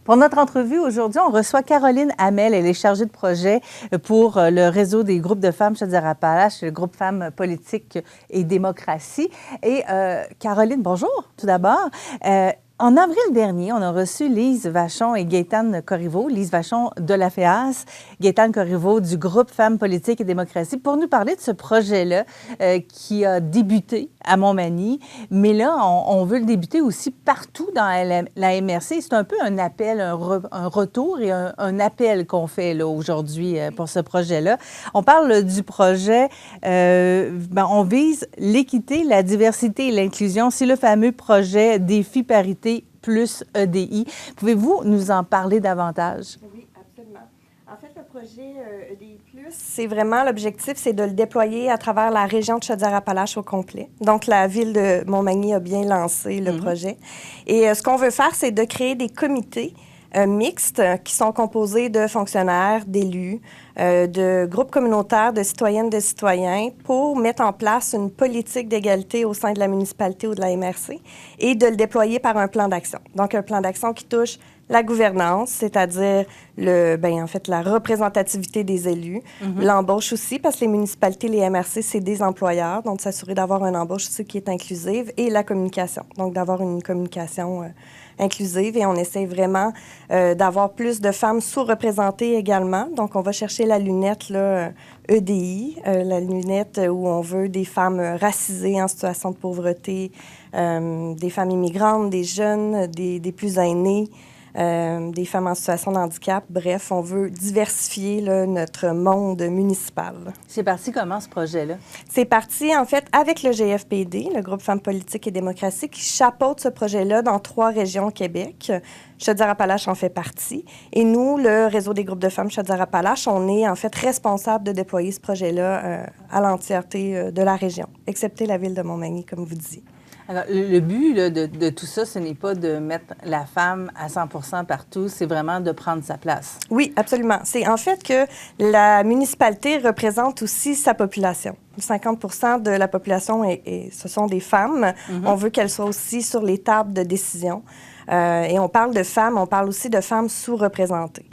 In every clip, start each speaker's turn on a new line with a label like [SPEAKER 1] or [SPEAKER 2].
[SPEAKER 1] Pour notre entrevue aujourd'hui, on reçoit Caroline Hamel. Elle est chargée de projet pour le réseau des groupes de femmes Chaudière-Appalaches, le groupe Femmes Politique et Démocratie. Et Caroline, bonjour tout d'abord. En avril dernier, on a reçu Lise Vachon et Gaétane Corriveau, Lise Vachon de la FEAS, Gaétane Corriveau du groupe Femmes Politique et Démocratie, pour nous parler de ce projet-là qui a débuté à Montmagny. Mais là, on veut le débuter aussi partout dans la MRC. C'est un peu un appel, un retour et un appel qu'on fait là aujourd'hui pour ce projet-là. On parle du projet, on vise l'équité, la diversité et l'inclusion. C'est le fameux projet Défi Parité plus EDI. Pouvez-vous nous en parler davantage?
[SPEAKER 2] Oui, absolument. En fait, le projet EDI+, c'est vraiment l'objectif, c'est de le déployer à travers la région de Chaudière-Appalaches au complet. Donc, la ville de Montmagny a bien lancé le projet. Et ce qu'on veut faire, c'est de créer des comités mixtes qui sont composés de fonctionnaires, d'élus, de groupes communautaires, de citoyennes, de citoyens pour mettre en place une politique d'égalité au sein de la municipalité ou de la MRC et de le déployer par un plan d'action. Donc, un plan d'action qui touche la gouvernance, c'est-à-dire la représentativité des élus, l'embauche aussi, parce que les municipalités, les MRC, c'est des employeurs, donc s'assurer d'avoir une embauche aussi qui est inclusive, et la communication, donc d'avoir une communication inclusive, et on essaie vraiment d'avoir plus de femmes sous-représentées également. Donc, on va chercher la lunette là, EDI, la lunette où on veut des femmes racisées en situation de pauvreté, des femmes immigrantes, des jeunes, des plus aînés, des femmes en situation de handicap. Bref, on veut diversifier là, notre monde municipal.
[SPEAKER 1] C'est parti comment, ce projet-là?
[SPEAKER 2] C'est parti, en fait, avec le GFPD, le groupe Femmes Politique et Démocratie, qui chapeaute ce projet-là dans 3 régions au Québec. Chaudière-Appalaches en fait partie. Et nous, le réseau des groupes de femmes Chaudière-Appalaches, on est en fait responsable de déployer ce projet-là à l'entièreté de la région, excepté la ville de Montmagny, comme vous disiez.
[SPEAKER 1] Alors, le but là, de tout ça, ce n'est pas de mettre la femme à 100% partout, c'est vraiment de prendre sa place.
[SPEAKER 2] Oui, absolument. C'est en fait que la municipalité représente aussi sa population. 50% de la population, ce sont des femmes. On veut qu'elles soient aussi sur les tables de décision. Et on parle de femmes, on parle aussi de femmes sous-représentées.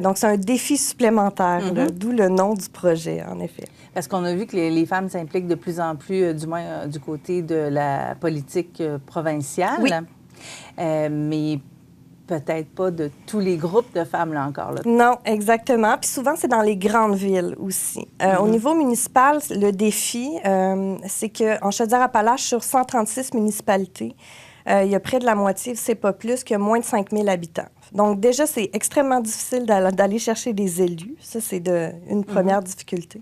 [SPEAKER 2] Donc, c'est un défi supplémentaire, d'où le nom du projet, en effet.
[SPEAKER 1] Parce qu'on a vu que les femmes s'impliquent de plus en plus, du moins du côté de la politique provinciale.
[SPEAKER 2] Oui.
[SPEAKER 1] Mais peut-être pas de tous les groupes de femmes, là, encore. Là.
[SPEAKER 2] Non, exactement. Puis souvent, c'est dans les grandes villes aussi. Au niveau municipal, le défi, c'est qu'en Chaudière-Appalaches, sur 136 municipalités, il y a près de la moitié, c'est pas plus, qu'il y a moins de 5 000 habitants. Donc, déjà, c'est extrêmement difficile d'aller chercher des élus. Ça, c'est une première difficulté.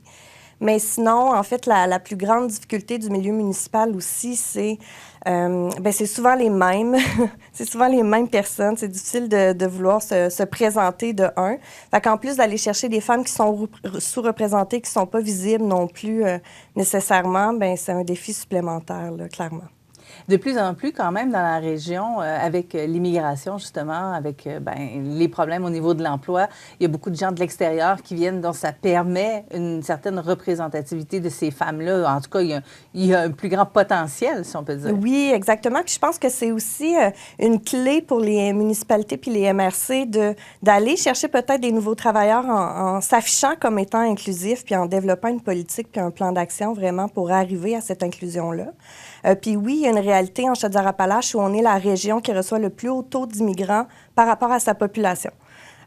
[SPEAKER 2] Mais sinon, en fait, la plus grande difficulté du milieu municipal aussi, c'est souvent les mêmes. C'est souvent les mêmes personnes. C'est difficile de vouloir se présenter de un. Fait qu'en plus d'aller chercher des femmes qui sont sous-représentées, qui ne sont pas visibles non plus nécessairement, c'est un défi supplémentaire, là, clairement.
[SPEAKER 1] De plus en plus, quand même, dans la région, avec l'immigration, justement, avec les problèmes au niveau de l'emploi, il y a beaucoup de gens de l'extérieur qui viennent, donc ça permet une certaine représentativité de ces femmes-là. En tout cas, il y a un plus grand potentiel, si on peut dire.
[SPEAKER 2] Oui, exactement. Puis je pense que c'est aussi une clé pour les municipalités puis les MRC d'aller chercher peut-être des nouveaux travailleurs en s'affichant comme étant inclusifs puis en développant une politique puis un plan d'action vraiment pour arriver à cette inclusion-là. Puis oui, il y a une réalité en Chaudière-Appalaches où on est la région qui reçoit le plus haut taux d'immigrants par rapport à sa population.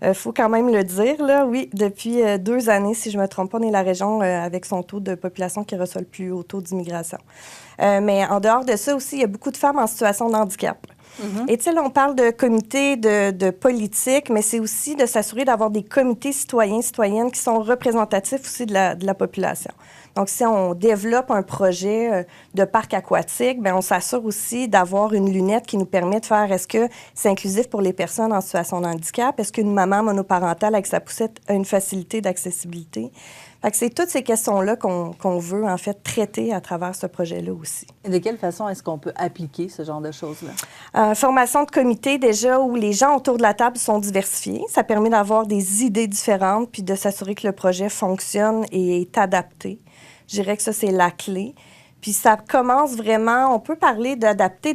[SPEAKER 2] Il faut quand même le dire, là, oui, depuis 2 années, si je ne me trompe pas, on est la région avec son taux de population qui reçoit le plus haut taux d'immigration. Mais en dehors de ça aussi, il y a beaucoup de femmes en situation de handicap. Et tu sais, là, on parle de comités de politique, mais c'est aussi de s'assurer d'avoir des comités citoyens, citoyennes qui sont représentatifs aussi de la population. Donc, si on développe un projet de parc aquatique, on s'assure aussi d'avoir une lunette qui nous permet de faire est-ce que c'est inclusif pour les personnes en situation de handicap? Est-ce qu'une maman monoparentale avec sa poussette a une facilité d'accessibilité? Fait que c'est toutes ces questions-là qu'on veut, en fait, traiter à travers ce projet-là aussi.
[SPEAKER 1] Et de quelle façon est-ce qu'on peut appliquer ce genre de choses-là?
[SPEAKER 2] Formation de comité, déjà, où les gens autour de la table sont diversifiés. Ça permet d'avoir des idées différentes puis de s'assurer que le projet fonctionne et est adapté. Je dirais que ça, c'est la clé. Puis ça commence vraiment, on peut parler d'adapter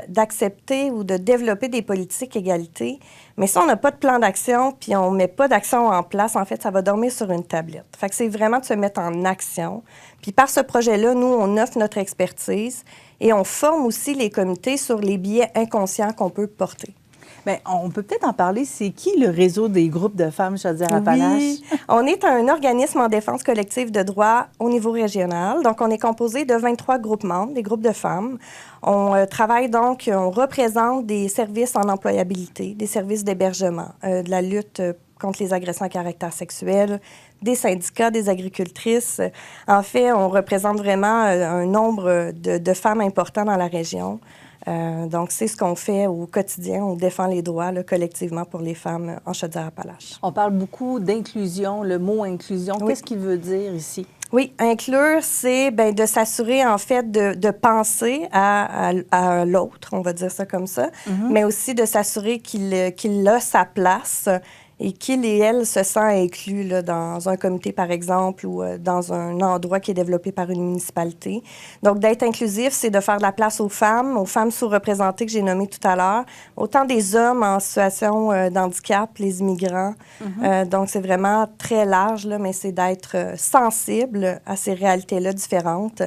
[SPEAKER 2] d'accepter ou de développer des politiques égalité, mais si on n'a pas de plan d'action, puis on ne met pas d'action en place, en fait, ça va dormir sur une tablette. Fait que c'est vraiment de se mettre en action. Puis par ce projet-là, nous, on offre notre expertise et on forme aussi les comités sur les biais inconscients qu'on peut porter.
[SPEAKER 1] Bien, on peut peut-être en parler. C'est qui le réseau des groupes de femmes Chaudière-Appalaches?
[SPEAKER 2] Oui, on est un organisme en défense collective de droit au niveau régional. Donc, on est composé de 23 groupes membres, des groupes de femmes. On travaille donc, on représente des services en employabilité, des services d'hébergement, de la lutte contre les agressions à caractère sexuel, des syndicats, des agricultrices. En fait, on représente vraiment un nombre de femmes importants dans la région. Donc, c'est ce qu'on fait au quotidien. On défend les droits là, collectivement pour les femmes en Chaudière-Appalaches.
[SPEAKER 1] On parle beaucoup d'inclusion, le mot inclusion. Oui. Qu'est-ce qu'il veut dire ici?
[SPEAKER 2] Oui, inclure, c'est de s'assurer, en fait, de penser à l'autre, on va dire ça comme ça, mais aussi de s'assurer qu'il a sa place et qu'il et elle se sent inclus là, dans un comité, par exemple, ou dans un endroit qui est développé par une municipalité. Donc, d'être inclusif, c'est de faire de la place aux femmes sous-représentées que j'ai nommées tout à l'heure, autant des hommes en situation d'handicap, les immigrants. Donc, c'est vraiment très large, là, mais c'est d'être sensible à ces réalités-là différentes,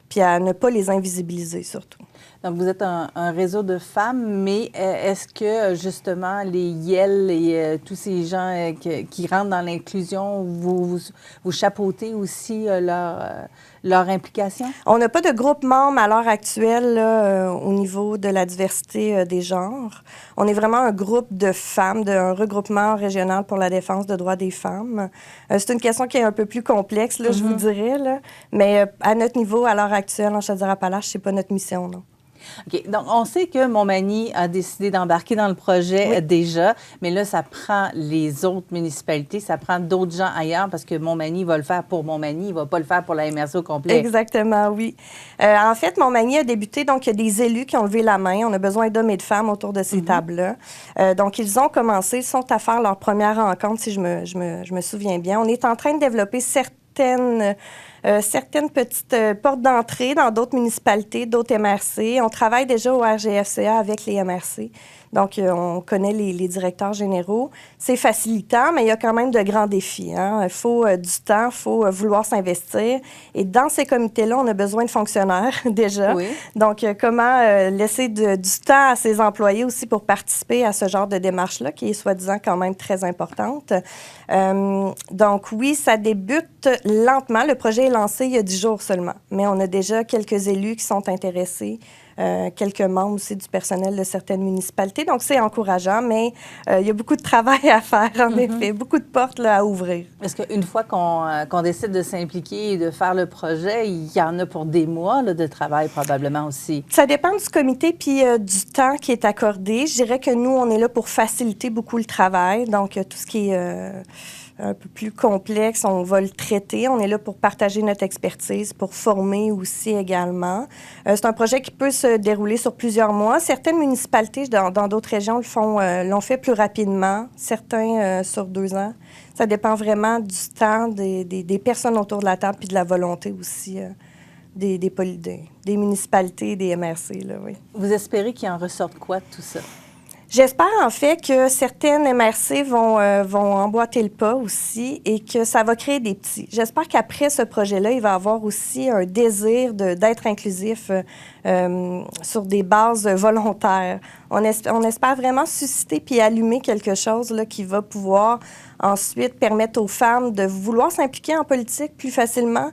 [SPEAKER 2] puis à ne pas les invisibiliser, surtout.
[SPEAKER 1] Donc, vous êtes un réseau de femmes, mais est-ce que, justement, les YEL et tous ces gens qui rentrent dans l'inclusion, vous chapeautez aussi leur implication?
[SPEAKER 2] On n'a pas de groupe membre à l'heure actuelle là, au niveau de la diversité des genres. On est vraiment un groupe de femmes, un regroupement régional pour la défense des droits des femmes. C'est une question qui est un peu plus complexe, là, je vous dirais, là, mais à notre niveau, à l'heure actuelle, en Chaudière-Appalaches, c'est pas notre mission, non.
[SPEAKER 1] OK. Donc, on sait que Montmagny a décidé d'embarquer dans le projet déjà, mais là, ça prend les autres municipalités, ça prend d'autres gens ailleurs parce que Montmagny va le faire pour Montmagny, il ne va pas le faire pour la MRC au complet.
[SPEAKER 2] Exactement, oui. En fait, Montmagny a débuté, donc il y a des élus qui ont levé la main. On a besoin d'hommes et de femmes autour de ces tables-là. Donc, ils ont commencé, ils sont à faire leur première rencontre, si je me souviens bien. On est en train de développer certaines petites portes d'entrée dans d'autres municipalités, d'autres MRC. On travaille déjà au RGFCA avec les MRC. Donc, on connaît les directeurs généraux. C'est facilitant, mais il y a quand même de grands défis. Il faut du temps, il faut vouloir s'investir. Et dans ces comités-là, on a besoin de fonctionnaires déjà. Oui. Donc, comment laisser du temps à ses employés aussi pour participer à ce genre de démarche-là, qui est soi-disant quand même très importante. Donc, oui, ça débute lentement. Le projet est lancé il y a 10 jours seulement. Mais on a déjà quelques élus qui sont intéressés. Quelques membres aussi du personnel de certaines municipalités. Donc, c'est encourageant, mais il y a beaucoup de travail à faire, en effet, beaucoup de portes là, à ouvrir.
[SPEAKER 1] Est-ce qu'une fois qu'on décide de s'impliquer et de faire le projet, il y en a pour des mois là, de travail probablement aussi?
[SPEAKER 2] Ça dépend du comité puis du temps qui est accordé. Je dirais que nous, on est là pour faciliter beaucoup le travail. Donc, tout ce qui est un peu plus complexe, on va le traiter. On est là pour partager notre expertise, pour former aussi également. C'est un projet qui peut se dérouler sur plusieurs mois. Certaines municipalités dans d'autres régions l'ont fait plus rapidement, certains sur 2 ans. Ça dépend vraiment du temps des personnes autour de la table puis de la volonté aussi des municipalités et des MRC. Là, oui.
[SPEAKER 1] Vous espérez qu'il en ressorte quoi de tout ça?
[SPEAKER 2] J'espère en fait que certaines MRC vont emboîter le pas aussi et que ça va créer des petits. J'espère qu'après ce projet-là, il va y avoir aussi un désir d'être inclusif sur des bases volontaires. On espère vraiment susciter puis allumer quelque chose là, qui va pouvoir ensuite permettre aux femmes de vouloir s'impliquer en politique plus facilement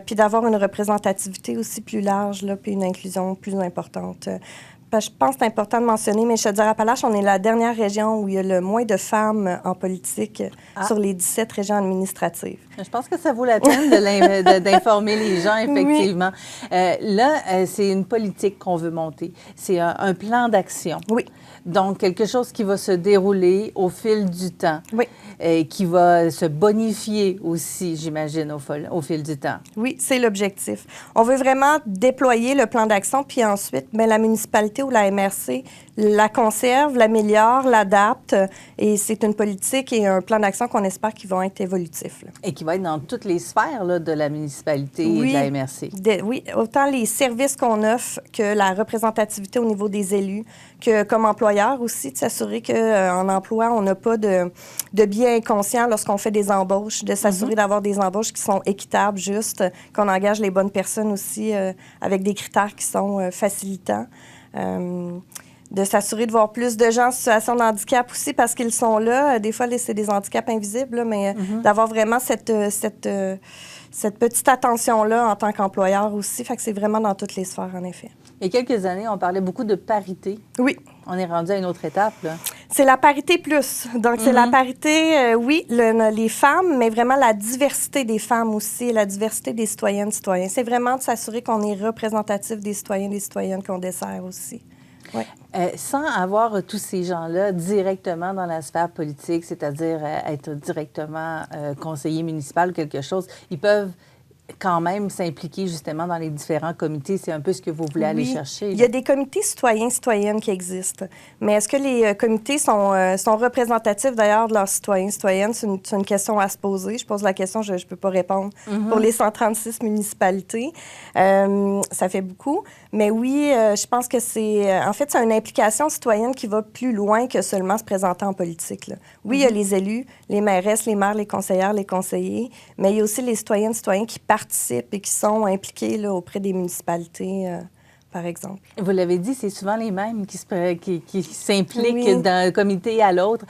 [SPEAKER 2] puis d'avoir une représentativité aussi plus large là, puis une inclusion plus importante. Je pense que c'est important de mentionner, mais Chaudière-Appalaches, on est la dernière région où il y a le moins de femmes en politique sur les 17 régions administratives.
[SPEAKER 1] Je pense que ça vaut la peine d'informer les gens, effectivement. Oui. Là, c'est une politique qu'on veut monter. C'est un plan d'action.
[SPEAKER 2] Oui.
[SPEAKER 1] Donc, quelque chose qui va se dérouler au fil du temps.
[SPEAKER 2] Oui.
[SPEAKER 1] Et qui va se bonifier aussi, j'imagine, au fil du temps.
[SPEAKER 2] Oui, c'est l'objectif. On veut vraiment déployer le plan d'action, puis ensuite, bien, la municipalité municipalité ou la MRC la conserve, l'améliore, l'adapte. Et c'est une politique et un plan d'action qu'on espère qui vont être évolutifs. Là.
[SPEAKER 1] Et qui va être dans toutes les sphères là, de la municipalité et de la MRC.
[SPEAKER 2] Oui, autant les services qu'on offre que la représentativité au niveau des élus, que comme employeur aussi, de s'assurer qu'en emploi, on n'a pas de biais inconscients lorsqu'on fait des embauches, de s'assurer d'avoir des embauches qui sont équitables, justes, qu'on engage les bonnes personnes aussi avec des critères qui sont facilitants. De s'assurer de voir plus de gens en situation de handicap aussi parce qu'ils sont là. Des fois, c'est des handicaps invisibles, là, mais d'avoir vraiment cette petite attention-là en tant qu'employeur aussi. Fait que c'est vraiment dans toutes les sphères, en effet.
[SPEAKER 1] Il y a quelques années, on parlait beaucoup de parité.
[SPEAKER 2] Oui.
[SPEAKER 1] On est rendu à une autre étape, là.
[SPEAKER 2] C'est la parité plus. Donc, c'est la parité, oui, les femmes, mais vraiment la diversité des femmes aussi, la diversité des citoyennes, citoyens. C'est vraiment de s'assurer qu'on est représentatif des citoyens, des citoyennes qu'on dessert aussi. Ouais.
[SPEAKER 1] Sans avoir tous ces gens-là directement dans la sphère politique, c'est-à-dire être directement conseiller municipal ou quelque chose, ils peuvent quand même s'impliquer justement dans les différents comités. C'est un peu ce que vous voulez aller chercher. Là.
[SPEAKER 2] Il y a des comités citoyens, citoyennes qui existent. Mais est-ce que les comités sont représentatifs d'ailleurs de leurs citoyens, citoyennes? C'est une question à se poser. Je pose la question, je ne peux pas répondre pour les 136 municipalités. Ça fait beaucoup. Mais oui, je pense que c'est une implication citoyenne qui va plus loin que seulement se présenter en politique. Là. Oui, il y a les élus, les mairesses, les maires, les conseillères, les conseillers, mais il y a aussi les citoyennes, citoyens qui participent et qui sont impliqués là, auprès des municipalités, par exemple.
[SPEAKER 1] Vous l'avez dit, c'est souvent les mêmes qui s'impliquent d'un comité à l'autre.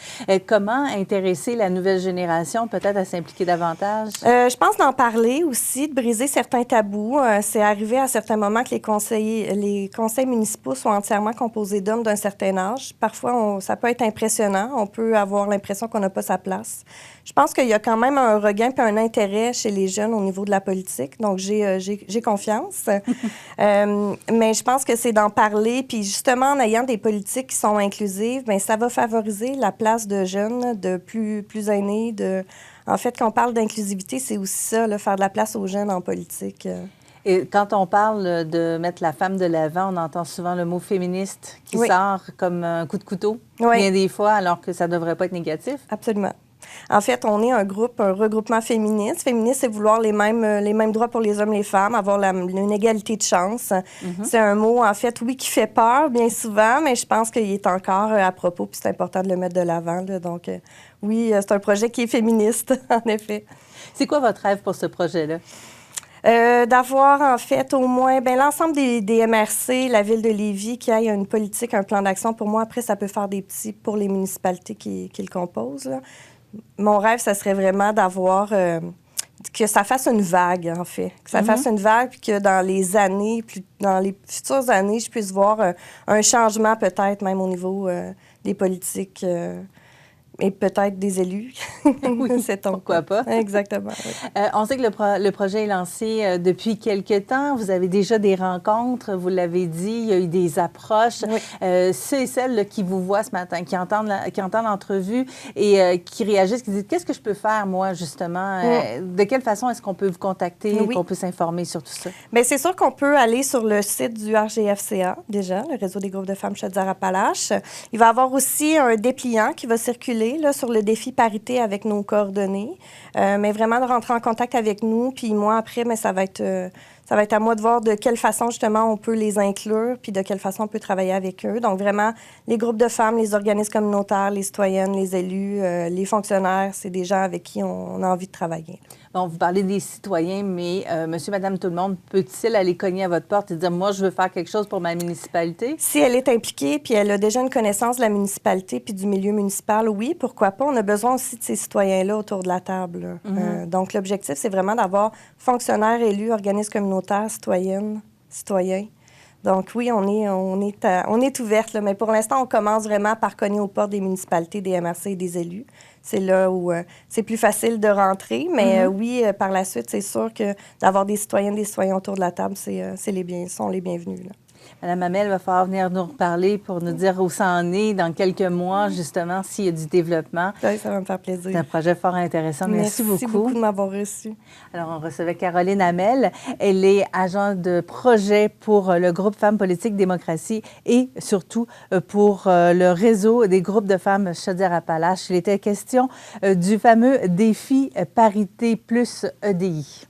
[SPEAKER 1] Comment intéresser la nouvelle génération peut-être à s'impliquer davantage?
[SPEAKER 2] Je pense d'en parler aussi, de briser certains tabous. C'est arrivé à certains moments que les conseils municipaux soient entièrement composés d'hommes d'un certain âge. Parfois, ça peut être impressionnant. On peut avoir l'impression qu'on n'a pas sa place. Je pense qu'il y a quand même un regain et un intérêt chez les jeunes au niveau de la politique. Donc, j'ai confiance. Mais je pense que c'est d'en parler. Puis justement, en ayant des politiques qui sont inclusives, bien, ça va favoriser la place de jeunes, de plus aînés. En fait, quand on parle d'inclusivité, c'est aussi ça, là, faire de la place aux jeunes en politique.
[SPEAKER 1] Et quand on parle de mettre la femme de l'avant, on entend souvent le mot féministe qui sort comme un coup de couteau, bien des fois, alors que ça ne devrait pas être négatif.
[SPEAKER 2] Absolument. En fait, on est un regroupement féministe. Féministe, c'est vouloir les mêmes droits pour les hommes et les femmes, avoir une égalité de chance. C'est un mot, en fait, oui, qui fait peur bien souvent, mais je pense qu'il est encore à propos, puis c'est important de le mettre de l'avant. Là. Donc, oui, c'est un projet qui est féministe, en effet.
[SPEAKER 1] C'est quoi votre rêve pour ce projet-là?
[SPEAKER 2] D'avoir, en fait, au moins l'ensemble des MRC, la Ville de Lévis, qui ait une politique, un plan d'action. Pour moi, après, ça peut faire des petits pour les municipalités qui le composent. Là. Mon rêve, ça serait vraiment d'avoir... que ça fasse une vague, en fait. Que ça fasse une vague, puis que dans les années, dans les futures années, je puisse voir un changement peut-être même au niveau des politiques et peut-être des élus.
[SPEAKER 1] Oui, pourquoi pas.
[SPEAKER 2] Exactement. Oui.
[SPEAKER 1] On sait que le projet est lancé depuis quelque temps. Vous avez déjà des rencontres, vous l'avez dit, il y a eu des approches.
[SPEAKER 2] Oui.
[SPEAKER 1] Ceux et celles là, qui vous voient ce matin, qui entendent l'entrevue et qui réagissent, qui disent « Qu'est-ce que je peux faire, moi, justement? De quelle façon est-ce qu'on peut vous contacter et qu'on peut s'informer sur tout ça? »
[SPEAKER 2] Bien, c'est sûr qu'on peut aller sur le site du RGFCA, déjà, le Réseau des groupes de femmes Chaudière-Appalaches. Il va y avoir aussi un dépliant qui va circuler là, sur le défi parité avec nos coordonnées. Mais vraiment de rentrer en contact avec nous. Puis moi, après, mais ça va être à moi de voir de quelle façon, justement, on peut les inclure puis de quelle façon on peut travailler avec eux. Donc, vraiment, les groupes de femmes, les organismes communautaires, les citoyennes, les élus, les fonctionnaires, c'est des gens avec qui on a envie de travailler.
[SPEAKER 1] Bon, vous parlez des citoyens, mais monsieur, madame, tout le monde, peut-il aller cogner à votre porte et dire « Moi, je veux faire quelque chose pour ma municipalité? »
[SPEAKER 2] Si elle est impliquée puis elle a déjà une connaissance de la municipalité puis du milieu municipal, oui, pourquoi pas. On a besoin aussi de ces citoyens-là autour de la table. Donc, l'objectif, c'est vraiment d'avoir fonctionnaires, élus, organismes communautaires, citoyennes, citoyens. Donc, oui, on est ouverte, là, mais pour l'instant, on commence vraiment par cogner aux portes des municipalités, des MRC et des élus. C'est là où c'est plus facile de rentrer, mais oui, par la suite, c'est sûr que d'avoir des citoyennes, des citoyens autour de la table, sont les bienvenus. Là.
[SPEAKER 1] Madame Hamel, il va falloir venir nous reparler pour nous dire où ça en est dans quelques mois, justement, s'il y a du développement.
[SPEAKER 2] Oui, ça va me faire plaisir.
[SPEAKER 1] C'est un projet fort intéressant. Merci beaucoup.
[SPEAKER 2] Merci beaucoup de m'avoir reçu.
[SPEAKER 1] Alors, on recevait Caroline Hamel. Elle est agent de projet pour le groupe Femmes politiques démocratie et surtout pour le réseau des groupes de femmes Chaudière-Appalaches. Il était question du fameux défi Parité plus EDI.